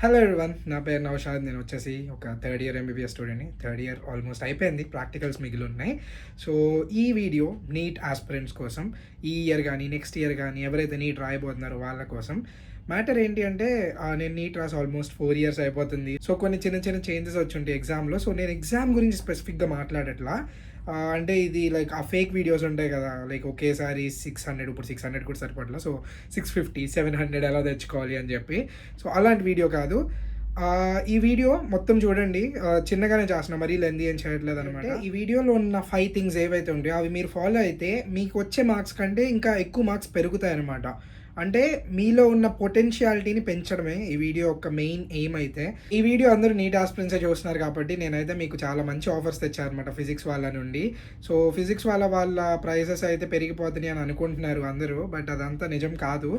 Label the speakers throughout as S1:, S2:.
S1: Hello everyone, నా పేరు నౌషాద్. నేను వచ్చేసి ఒక థర్డ్ ఇయర్ ఎంబీబీఎస్ స్టూడెంట్ని. థర్డ్ ఇయర్ ఆల్మోస్ట్ అయిపోయింది, ప్రాక్టికల్స్ మిగిలి ఉన్నాయి. సో ఈ వీడియో నీట్ ఆస్పిరెంట్స్ కోసం, ఈ ఇయర్ కానీ నెక్స్ట్ ఇయర్ కానీ ఎవరైతే నీట్ రాయబోతున్నారో వాళ్ళ కోసం. మ్యాటర్ ఏంటి అంటే నేను నీట్ రాసి ఆల్మోస్ట్ 4 ఇయర్స్ అయిపోతుంది. సో కొన్ని చిన్న చిన్న చేంజెస్ వచ్చి ఉంటాయి ఎగ్జామ్లో. సో నేను ఎగ్జామ్ గురించి స్పెసిఫిక్గా మాట్లాడట్లా. అంటే ఇది లైక్ ఆ ఫేక్ వీడియోస్ ఉంటాయి కదా, లైక్ ఒకేసారి 600, ఇప్పుడు 600 కూడా సరిపడలా, సో 650 700 ఎలా తెచ్చుకోవాలి అని చెప్పి. సో అలాంటి వీడియో కాదు. ఈ వీడియో మొత్తం చూడండి. చిన్నగానే చేస్తున్నా, మరీ లెందీ ఏం చేయట్లేదు అనమాట. ఈ వీడియోలో ఉన్న 5 థింగ్స్ ఏవైతే ఉంటాయో అవి మీరు ఫాలో అయితే మీకు వచ్చే మార్క్స్ కంటే ఇంకా ఎక్కువ మార్క్స్ పెరుగుతాయి అనమాట. అంటే మీలో ఉన్న పొటెన్షియాలిటీని పెంచడమే ఈ వీడియో యొక్క మెయిన్ ఎయిమ్ అయితే. ఈ వీడియో అందరూ నీట్ ఆస్పిరెంట్సే చూస్తున్నారు కాబట్టి నేనైతే మీకు చాలా మంచి ఆఫర్స్ తెచ్చారనమాట ఫిజిక్స్ వాళ్ళ నుండి. సో ఫిజిక్స్ వాళ్ళ ప్రైసెస్ అయితే పెరిగిపోతున్నాయి అని అనుకుంటున్నారు అందరూ, బట్ అదంతా నిజం కాదు.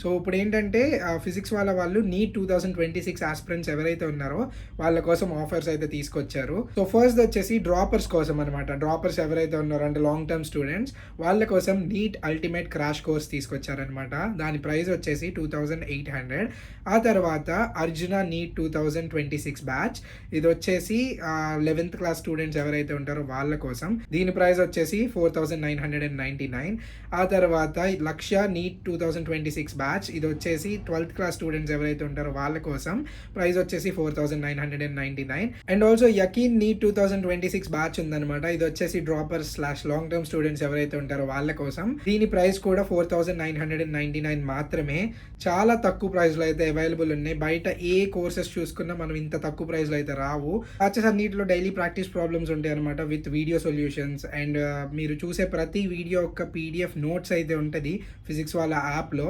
S1: సో ఇప్పుడు ఏంటంటే ఫిజిక్స్ వాళ్ళు నీట్ 2026 ఆస్పిరెంట్స్ ఎవరైతే ఉన్నారో వాళ్ళ కోసం ఆఫర్స్ అయితే తీసుకొచ్చారు. సో ఫస్ట్ వచ్చేసి డ్రాపర్స్ కోసం అనమాట. డ్రాపర్స్ ఎవరైతే ఉన్నారో అంటే లాంగ్ టర్మ్ స్టూడెంట్స్ వాళ్ళ కోసం నీట్ అల్టిమేట్ క్రాష్ కోర్స్ తీసుకొచ్చారనమాట. దాని ప్రైస్ వచ్చేసి 2800. ఆ తర్వాత అర్జున నీట్ 2026 బ్యాచ్, ఇది వచ్చేసి 11th క్లాస్ స్టూడెంట్స్ ఎవరైతే ఉంటారో వాళ్ళ కోసం. దీని ప్రైస్ వచ్చేసి 4999. ఆ తర్వాత లక్ష్య నీట్ 2026 బ్యాచ్, ఇది వచ్చేసి 12th క్లాస్ స్టూడెంట్స్ ఎవరైతే ఉంటారో వాళ్ళ కోసం. ప్రైస్ వచ్చేసి 4999. అండ్ ఆల్సో యకీన్ నీట్ 2026 బ్యాచ్ ఉందన్నమాట. ఇది వచ్చేసి డ్రాపర్స్ / లాంగ్ టర్మ్ స్టూడెంట్స్ ఎవరైతే ఉంటారో వాళ్ళ కోసం. దీని ప్రైస్ కూడా 4999 మాత్రమే. చాలా తక్కువ ప్రైస్లో అయితే అవైలబుల్ ఉన్నాయి. బయట ఏ కోర్సెస్ చూసుకున్నా మనం ఇంత తక్కువ ప్రైస్లో అయితే రావు. బ్యాచెస్ అన్నిటిలో డైలీ ప్రాక్టీస్ ప్రాబ్లమ్స్ ఉంటాయి అనమాట, విత్ వీడియో సొల్యూషన్స్. అండ్ మీరు చూసే ప్రతి వీడియో యొక్క పీడిఎఫ్ నోట్స్ అయితే ఉంటుంది ఫిజిక్స్ వాళ్ళ యాప్లో.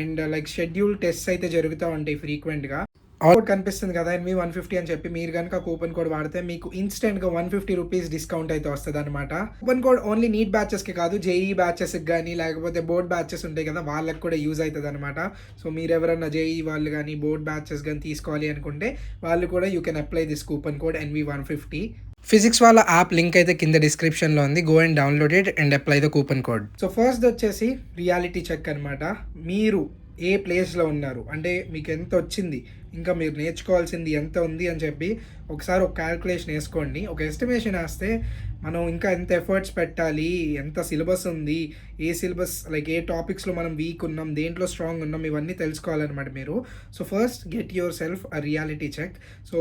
S1: అండ్ లైక్ షెడ్యూల్ టెస్ట్స్ అయితే జరుగుతూ ఉంటాయి ఫ్రీక్వెంట్గా. కోడ్ కనిపిస్తుంది కదా NV150 అని చెప్పి మీరు కనుక కూపన్ కోడ్ వాడితే మీకు ఇన్స్టెంట్గా 150 రూపీస్ డిస్కౌంట్ అయితే వస్తుంది అనమాట. కూపన్ కోడ్ ఓన్లీ నీట్ బ్యాచెస్కి కాదు, జేఈ బ్యాచెస్కి కానీ లేకపోతే బోర్డ్ బ్యాచెస్ ఉంటాయి కదా వాళ్ళకి కూడా యూజ్ అవుతుంది అనమాట. సో మీరు ఎవరన్నా జేఈ వాళ్ళు కానీ బోర్డ్ బ్యాచెస్ కానీ తీసుకోవాలి అనుకుంటే వాళ్ళు కూడా you can apply this coupon code NV150. Physics వాళ్ళ యాప్ లింక్ అయితే కింద డిస్క్రిప్షన్లో ఉంది. Go and download it and apply the coupon code. So first వచ్చేసి రియాలిటీ చెక్ అనమాట. మీరు ఏ ప్లేస్లో ఉన్నారు, అంటే మీకు ఎంత వచ్చింది, ఇంకా మీరు నేర్చుకోవాల్సింది ఎంత ఉంది అని చెప్పి ఒకసారి ఒక క్యాల్కులేషన్ వేసుకోండి. ఒక ఎస్టిమేషన్ వేస్తే మనం ఇంకా ఎంత ఎఫర్ట్స్ పెట్టాలి, ఎంత సిలబస్ ఉంది, ఏ సిలబస్ లైక్ ఏ టాపిక్స్లో మనం వీక్ ఉన్నాం, దేంట్లో స్ట్రాంగ్ ఉన్నాం, ఇవన్నీ తెలుసుకోవాలన్నమాట మీరు. So first get yourself a reality check. So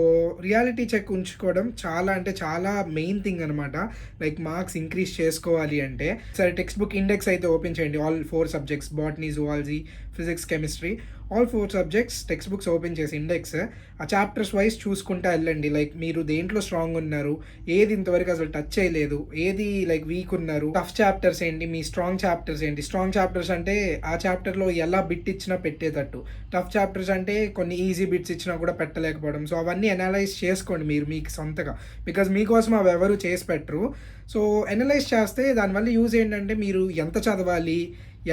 S1: reality check ఉంచుకోవడం చాలా అంటే చాలా మెయిన్ థింగ్ అనమాట. లైక్ మార్క్స్ ఇంక్రీజ్ చేసుకోవాలి అంటే సరే టెక్స్ట్ బుక్ ఇండెక్స్ అయితే ఓపెన్ చేయండి. All 4 subjects botany, zoology, physics, chemistry, all 4 subjects textbooks open చేసి ఇండెక్స్ ఆ చాప్టర్స్ వైజ్ చూసుకుంటా వెళ్ళండి. లైక్ మీరు దేంట్లో స్ట్రాంగ్ ఉన్నారు, ఏది ఇంతవరకు అసలు టచ్ చేయలేదు, ఏది లైక్ వీక్ ఉన్నారు, టఫ్ చాప్టర్స్ ఏంటి, మీ స్ట్రాంగ్ చాప్టర్స్ ఏంటి. స్ట్రాంగ్ చాప్టర్స్ అంటే ఆ చాప్టర్లో ఎలా బిట్ ఇచ్చినా పెట్టేటట్టు, టఫ్ చాప్టర్స్ అంటే కొన్ని ఈజీ బిట్స్ ఇచ్చినా కూడా పెట్టలేకపోవడం. సో అవన్నీ అనలైజ్ చేసుకోండి మీరు మీకు సొంతగా, బికాజ్ మీకోసం అవి ఎవరు చేసి పెట్టరు. సో అనలైజ్ చేస్తే దానివల్ల యూజ్ ఏంటంటే మీరు ఎంత చదవాలి,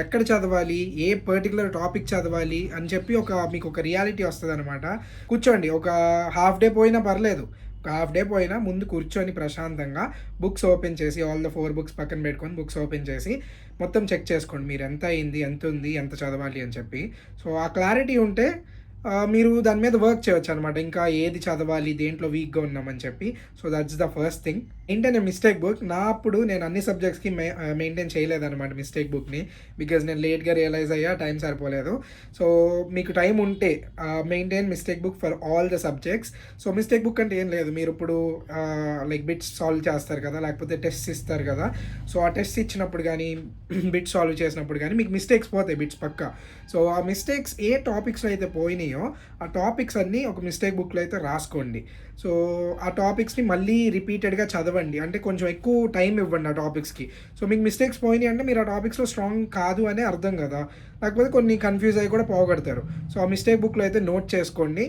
S1: ఎక్కడ చదవాలి, ఏ పర్టికులర్ టాపిక్ చదవాలి అని చెప్పి మీకు ఒక రియాలిటీ వస్తుంది అనమాట. కూర్చోండి, ఒక హాఫ్ డే పోయినా పర్లేదు, ఒక హాఫ్ డే పోయినా ముందు కూర్చొని ప్రశాంతంగా బుక్స్ ఓపెన్ చేసి ఆల్ ద 4 బుక్స్ పక్కన పెట్టుకొని బుక్స్ ఓపెన్ చేసి మొత్తం చెక్ చేసుకోండి మీరు ఎంత అయింది, ఎంత ఉంది, ఎంత చదవాలి అని చెప్పి. సో ఆ క్లారిటీ ఉంటే మీరు దాని మీద వర్క్ చేయొచ్చు అనమాట. ఇంకా ఏది చదవాలి, దేంట్లో వీక్గా ఉన్నామని చెప్పి. So that's the first thing. ఏంటనే మిస్టేక్ బుక్. అప్పుడు నేను అన్ని సబ్జెక్ట్స్కి మెయింటైన్ చేయలేదన్నమాట మిస్టేక్ బుక్ని, బికాజ్ నేను లేట్గా రియలైజ్ అయ్యా, టైం సరిపోలేదు. సో మీకు టైం ఉంటే maintain mistake book for all the subjects. So mistake book అంటే ఏం లేదు, మీరు ఇప్పుడు లైక్ బిట్స్ సాల్వ్ చేస్తారు కదా, లేకపోతే టెస్ట్ ఇస్తారు కదా. సో ఆ టెస్ట్ ఇచ్చినప్పుడు కానీ బిట్స్ సాల్వ్ చేసినప్పుడు కానీ మీకు మిస్టేక్స్ పోతాయి బిట్స్ పక్కా. సో ఆ మిస్టేక్స్ ఏ టాపిక్స్లో అయితే పోయినాయో ఆ టాపిక్స్ అన్నీ ఒక మిస్టేక్ బుక్లో అయితే రాసుకోండి. సో ఆ టాపిక్స్ని మళ్ళీ రిపీటెడ్గా చదవండి, అంటే కొంచెం ఎక్కువ టైం ఇవ్వండి ఆ టాపిక్స్కి. సో మీకు మిస్టేక్స్ పోయినాయి అంటే మీరు ఆ టాపిక్స్లో స్ట్రాంగ్ కాదు అనే అర్థం కదా, లేకపోతే కొన్ని కన్ఫ్యూజ్ అయ్యి కూడా పోగొడతారు. సో ఆ మిస్టేక్ బుక్లో అయితే నోట్ చేసుకొని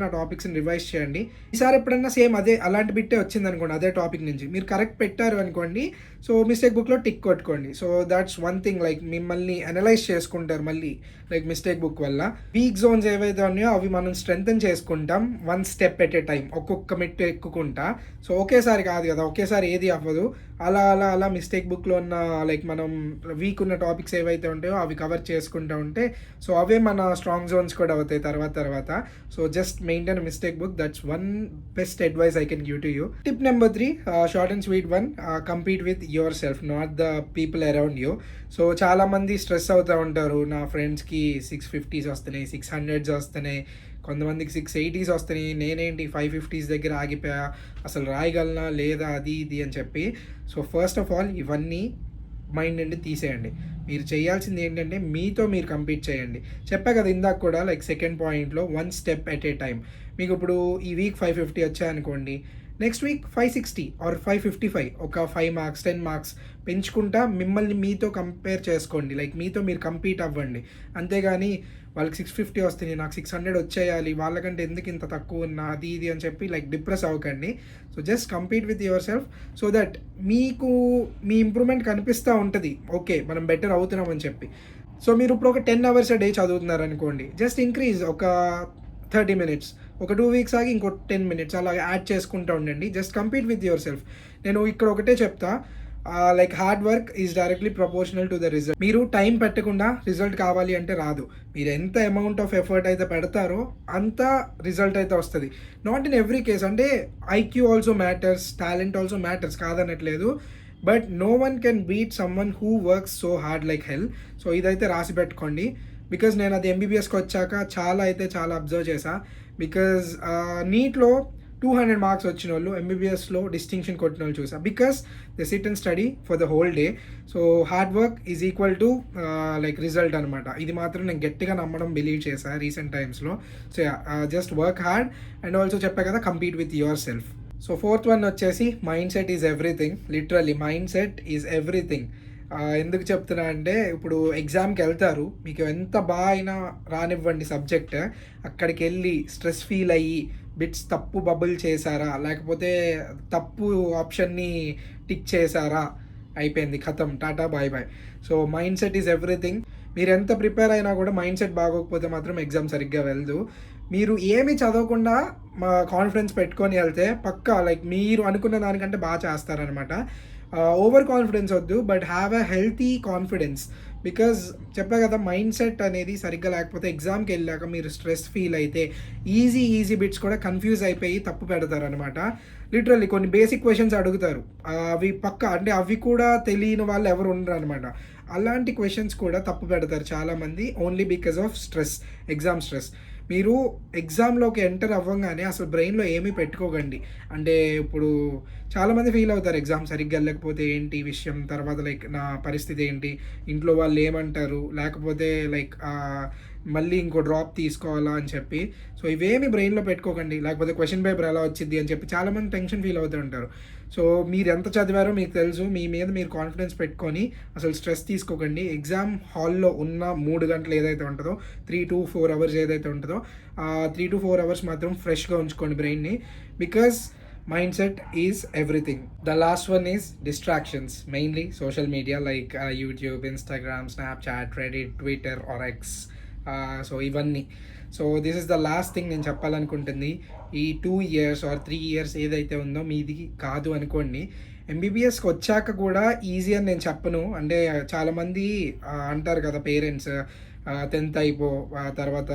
S1: ఆ టాపిక్స్ని రివైజ్ చేయండి. ఈసారి ఎప్పుడన్నా సేమ్ అలాంటి బిట్టే వచ్చింది అనుకోండి, అదే టాపిక్ నుంచి మీరు కరెక్ట్ పెట్టారు అనుకోండి, సో మిస్టేక్ బుక్లో టిక్ కొట్టుకోండి. So that's one thing, like మిమ్మల్ని అనలైజ్ చేసుకుంటారు మళ్ళీ లైక్ మిస్టేక్ బుక్ వల్ల. వీక్ జోన్స్ ఏవైతే ఉన్నాయో అవి మనం స్ట్రెంగ్తన్ చేసుకుంటాం, 1 స్టెప్ ఎట్ ఏ టైం, ఒక్కొక్క మెట్టు ఎక్కుకుంటా. సో ఒకేసారి కాదు కదా, ఒకేసారి ఏది అవ్వదు. అలా అలా అలా మిస్టేక్ బుక్లో ఉన్న లైక్ మనం వీక్ ఉన్న టాపిక్స్ ఏవైతే ఉంటాయో అవి కవర్ చేసుకుంటూ ఉంటే సో అవే మన స్ట్రాంగ్ జోన్స్ కూడా అవుతాయి తర్వాత. So just maintain mistake book. That's one best advice I can give to you. Tip number 3, short and sweet one, compete with your self, not the people around you. So చాలామంది stress అవుతూ ఉంటారు, నా ఫ్రెండ్స్కి 650s వస్తున్నాయి, 600s వస్తున్నాయి, కొంతమందికి 680s వస్తున్నాయి, నేనేంటి 550s దగ్గర ఆగిపోయా, అసలు రాయగలనా లేదా, అది ఇది అని చెప్పి. సో ఫస్ట్ ఆఫ్ ఆల్ ఇవన్నీ మైండ్ నుండి తీసేయండి. మీరు చేయాల్సింది ఏంటంటే మీతో మీరు కంపీట్ చేయండి. చెప్పా కదా ఇందాక కూడా, లైక్ సెకండ్ పాయింట్లో, 1 స్టెప్ ఎట్ ఏ టైం. మీకు ఇప్పుడు ఈ వీక్ 550 వచ్చాయనుకోండి, నెక్స్ట్ వీక్ 560 ఆర్ 555, ఒక 5 మార్క్స్ 10 మార్క్స్ పెంచుకుంటా మిమ్మల్ని మీతో కంపేర్ చేసుకోండి. లైక్ మీతో మీరు కంపీట్ అవ్వండి. అంతేగాని వాళ్ళకి 650 వస్తుంది, నాకు 600 వచ్చేయాలి, వాళ్ళకంటే ఎందుకు ఇంత తక్కువ ఉన్నా, అది ఇది అని చెప్పి లైక్ డిప్రెస్ అవ్వకండి. So just compete with yourself so that మీకు మీ ఇంప్రూవ్మెంట్ కనిపిస్తూ ఉంటుంది, ఓకే మనం బెటర్ అవుతున్నాం అని చెప్పి. సో మీరు ఇప్పుడు ఒక 10 hours a day చదువుతున్నారు అనుకోండి, జస్ట్ ఇంక్రీజ్ ఒక 30 minutes, ఒక 2 weeks ఆగి ఇంకో 10 minutes అలా యాడ్ చేసుకుంటూ ఉండండి. Just compete with your self. నేను ఇక్కడ ఒకటే చెప్తా, like hard work is directly proportional to the result. మీరు టైం పెట్టకుండా రిజల్ట్ కావాలి అంటే రాదు. మీరు ఎంత అమౌంట్ ఆఫ్ ఎఫర్ట్ అయితే పెడతారో అంత రిజల్ట్ అయితే వస్తుంది. నాట్ ఇన్ ఎవ్రీ కేస్, అంటే IQ also matters, talent also matters, కాదనట్లేదు. But no one can beat someone who works so hard like hell. So ఇదైతే రాసి పెట్టుకోండి. బికాజ్ నేను అది ఎంబీబీఎస్కి వచ్చాక చాలా అబ్జర్వ్ చేశా. బికాజ్ నీట్లో 200 మార్క్స్ వచ్చిన వాళ్ళు ఎంబీబీఎస్లో డిస్టింక్షన్ కొట్టిన వాళ్ళు చూసా. Because they SIT and study for the whole day. So hard work is equal to like result అనమాట. ఇది మాత్రం నేను గట్టిగా నమ్మడం, బిలీవ్ చేశా రీసెంట్ టైమ్స్లో. So just work hard and also చెప్పా కదా, compete with yourself. So fourth one వచ్చేసి, mind set is everything. Literally mind set is everything. ఎందుకు చెప్తున్నా అంటే, ఇప్పుడు ఎగ్జామ్కి వెళ్తారు, మీకు ఎంత బాగా అయినా రానివ్వండి సబ్జెక్ట్, అక్కడికి వెళ్ళి స్ట్రెస్ ఫీల్ అయ్యి బిట్స్ తప్పు బబుల్ చేశారా, లేకపోతే తప్పు ఆప్షన్ని టిక్ చేశారా, అయిపోయింది, ఖతం, tata bye bye. So mind set is everything. మీరు ఎంత ప్రిపేర్ అయినా కూడా మైండ్ సెట్ బాగోకపోతే మాత్రం ఎగ్జామ్ సరిగ్గా వెళ్దు. మీరు ఏమి చదవకుండా మా కాన్ఫిడెన్స్ పెట్టుకొని వెళ్తే పక్కా లైక్ మీరు అనుకున్న దానికంటే బాగా చేస్తారనమాట. ఓవర్ కాన్ఫిడెన్స్ వద్దు, but have a healthy confidence. Because చెప్పా కదా, మైండ్ సెట్ అనేది సరిగ్గా లేకపోతే ఎగ్జామ్కి వెళ్ళాక మీరు స్ట్రెస్ ఫీల్ అయితే ఈజీ బిట్స్ కూడా కన్ఫ్యూజ్ అయిపోయి తప్పు పెడతారనమాట. లిటరల్లీ కొన్ని బేసిక్ క్వశ్చన్స్ అడుగుతారు, అవి పక్కా అంటే అవి కూడా తెలియని వాళ్ళు ఎవరు ఉండరు అనమాట. అలాంటి క్వశ్చన్స్ కూడా తప్పు పెడతారు చాలామంది, only because of stress, exam stress. మీరు ఎగ్జామ్లోకి ఎంటర్ అవ్వగానే అసలు బ్రెయిన్లో ఏమీ పెట్టుకోకండి. అంటే ఇప్పుడు చాలామంది ఫీల్ అవుతారు, ఎగ్జామ్ సరిగ్గా వెళ్ళకపోతే ఏంటి విషయం, తర్వాత లైక్ నా పరిస్థితి ఏంటి, ఇంట్లో వాళ్ళు ఏమంటారు, లేకపోతే లైక్ మళ్ళీ ఇంకో డ్రాప్ తీసుకోవాలా అని చెప్పి. సో ఇవేమి బ్రెయిన్లో పెట్టుకోకండి, లేకపోతే క్వశ్చన్ పేపర్ ఎలా వచ్చింది అని చెప్పి చాలామంది టెన్షన్ ఫీల్ అవుతూ ఉంటారు. సో మీరు ఎంత చదివారో మీకు తెలుసు, మీ మీద మీరు కాన్ఫిడెన్స్ పెట్టుకొని అసలు స్ట్రెస్ తీసుకోకండి. ఎగ్జామ్ హాల్లో ఉన్న 3 గంటలు ఏదైతే ఉంటుందో, 3 to 4 hours ఏదైతే ఉంటుందో, 3 to 4 hours మాత్రం ఫ్రెష్గా ఉంచుకోండి బ్రెయిన్ని. Because mind set is everything. The last one is distractions, mainly social media like YouTube, Instagram, Snapchat, Reddit, Twitter or X. So ఇవన్నీ. So this is the last thing నేను చెప్పాలనుకుంటుంది. ఈ 2 years ఆర్ 3 years ఏదైతే ఉందో మీది కాదు అనుకోండి. ఎంబీబీఎస్కి వచ్చాక కూడా ఈజీ అని నేను చెప్పను. అంటే చాలామంది అంటారు కదా పేరెంట్స్, 10th అయిపో, తర్వాత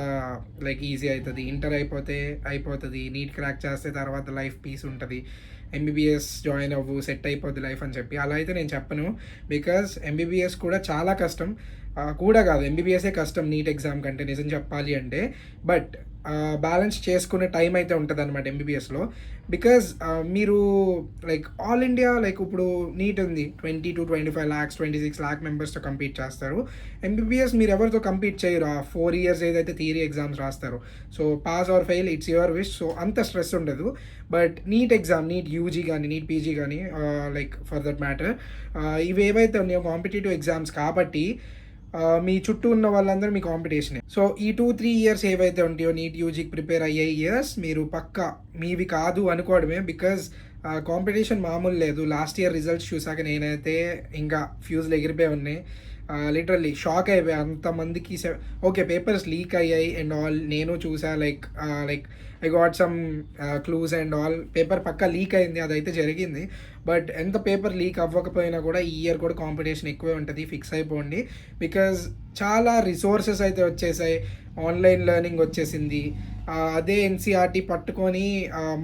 S1: లైక్ ఈజీ అవుతుంది, ఇంటర్ అయిపోతుంది, నీట్ క్రాక్ చేస్తే తర్వాత లైఫ్ పీస్ ఉంటుంది, ఎంబీబీఎస్ జాయిన్ అవ్వు సెట్ అయిపోద్ది లైఫ్ అని చెప్పి. అలా అయితే నేను చెప్పను. బికాజ్ ఎంబీబీఎస్ కూడా చాలా కష్టం. కూడా కాదు, ఎంబీబీఎస్ఏ కష్టం నీట్ ఎగ్జామ్ కంటే నిజం చెప్పాలి అంటే. బట్ బ్యాలెన్స్ చేసుకునే టైం అయితే ఉంటుంది అనమాట ఎంబీబీఎస్లో. బికాజ్ మీరు లైక్ ఆల్ ఇండియా, లైక్ ఇప్పుడు నీట్ ఉంది, 20 to 25 lakhs 26 lakh మెంబర్స్తో కంపీట్ చేస్తారు. ఎంబీబీఎస్ మీరు ఎవరితో కంపీట్ చేయరు. 4 years ఏదైతే థియరీ ఎగ్జామ్స్ రాస్తారు. So pass or fail, it's your wish. So అంత స్ట్రెస్ ఉండదు. But NEET exam, NEET UG కానీ నీట్ పీజీ కానీ లైక్ ఫర్ దట్ మ్యాటర్, ఇవి ఏవైతే ఉన్నాయో కాంపిటేటివ్ ఎగ్జామ్స్ కాబట్టి మీ చుట్టూ ఉన్న వాళ్ళందరూ మీ కాంపిటీషనే. సో ఈ 2-3 years ఏవైతే ఉంటాయో నీట్ యూజీకి ప్రిపేర్ అయ్యే ఇయర్స్ మీరు పక్కా మీవి కాదు అనుకోవడమే. బికాజ్ కాంపిటీషన్ మామూలు లేదు. లాస్ట్ ఇయర్ రిజల్ట్స్ చూసాక నేనైతే ఇంకా ఫ్యూజ్లు ఎగిరిపోయి ఉన్నాయి. లిటరల్లీ షాక్ అయిపోయా అంతమందికి. ఓకే, పేపర్స్ లీక్ అయ్యాయి అండ్ ఆల్, నేను చూసా. Like I got some clues and all. Paper పక్కా లీక్ అయింది, అదైతే జరిగింది. బట్ ఎంత పేపర్ లీక్ అవ్వకపోయినా కూడా ఈ ఇయర్ కూడా కాంపిటీషన్ ఎక్కువే ఉంటుంది, ఫిక్స్ అయిపోండి. బికాజ్ చాలా రిసోర్సెస్ అయితే వచ్చేసాయి, ఆన్లైన్ లెర్నింగ్ వచ్చేసింది. అదే ఎన్సీఆర్టీ పట్టుకొని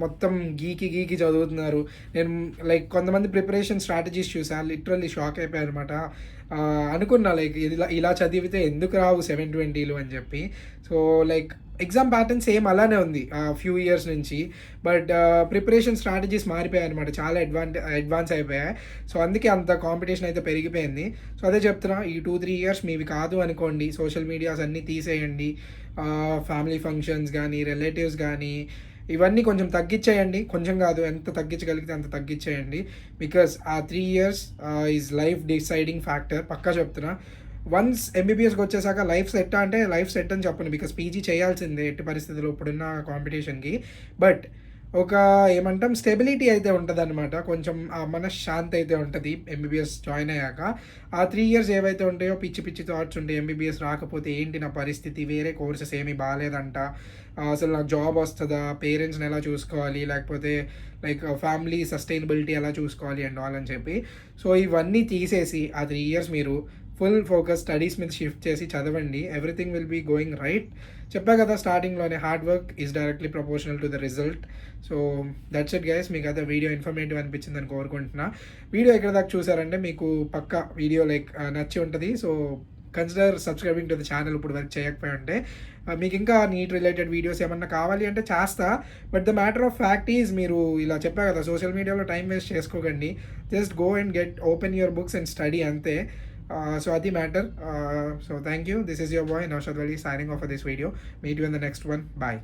S1: మొత్తం గీకి చదువుతున్నారు. నేను లైక్ కొంతమంది ప్రిపరేషన్ స్ట్రాటజీస్ చూసాను, లిటరల్లీ షాక్ అయిపోయాను అనమాట. అనుకున్నా లైక్ ఇలా చదివితే ఎందుకు రావు 720 అని చెప్పి. So like exam pattern same అలానే ఉంది ఫ్యూ ఇయర్స్ నుంచి, బట్ ప్రిపరేషన్ స్ట్రాటజీస్ మారిపోయాయి అనమాట, చాలా అడ్వాన్స్ అయిపోయాయి. సో అందుకే అంత కాంపిటీషన్ అయితే పెరిగిపోయింది. సో అదే చెప్తున్నా, ఈ 2-3 ఇయర్స్ మీవి కాదు అనుకోండి, సోషల్ మీడియాస్ అన్నీ తీసేయండి. ఫ్యామిలీ ఫంక్షన్స్ కానీ, రిలేటివ్స్ కానీ, ఇవన్నీ కొంచెం తగ్గించేయండి. కొంచెం కాదు, ఎంత తగ్గించగలిగితే అంత తగ్గించేయండి. బికాస్ ఆ 3 years is life deciding factor, పక్కా చెప్తున్నా. వన్స్ ఎంబీబీఎస్కి వచ్చేసాక లైఫ్ సెట్ అంటే లైఫ్ సెట్ అని చెప్పను, బికాస్ పీజీ చేయాల్సిందే ఎట్టి పరిస్థితుల్లో ఇప్పుడున్న కాంపిటీషన్కి. బట్ ఒక ఏమంటాం, స్టెబిలిటీ అయితే ఉంటుంది అనమాట, కొంచెం మనశ్శాంతి అయితే ఉంటుంది ఎంబీబీఎస్ జాయిన్ అయ్యాక. ఆ 3 ఇయర్స్ ఏవైతే ఉంటాయో పిచ్చి థాట్స్ ఉంటాయి, ఎంబీబీఎస్ రాకపోతే ఏంటి నా పరిస్థితి, వేరే కోర్సెస్ ఏమీ బాగాలేదంట, అసలు నాకు జాబ్ వస్తుందా, పేరెంట్స్ని ఎలా చూసుకోవాలి, లేకపోతే లైక్ ఫ్యామిలీ సస్టైనబిలిటీ ఎలా చూసుకోవాలి అండ్ ఆల్ అని చెప్పి. సో ఇవన్నీ తీసేసి ఆ 3 ఇయర్స్ మీరు ఫుల్ ఫోకస్ స్టడీస్ మీద షిఫ్ట్ చేసి చదవండి. Everything will be going right. చెప్పా కదా స్టార్టింగ్లోనే, hard work is directly proportional to the result. So that's it guys. మీకు అయితే వీడియో ఇన్ఫర్మేటివ్ అనిపించిందని కోరుకుంటున్నా. వీడియో ఎక్కడ దాకా చూసారంటే మీకు పక్క వీడియో లైక్ నచ్చి ఉంటుంది. So consider subscribing to the channel ఇప్పుడు వరకు చేయకపోయి ఉంటే. మీకు ఇంకా నీట్ రిలేటెడ్ వీడియోస్ ఏమన్నా కావాలి అంటే చేస్తా. But the matter of fact is, మీరు ఇలా చెప్పా కదా సోషల్ మీడియాలో టైం వేస్ట్ చేసుకోకండి. Just go and open your books and study అంతే. So adi matter. So thank you. This is your boy Naushad Wali signing off for this video. Meet you in the next one. Bye.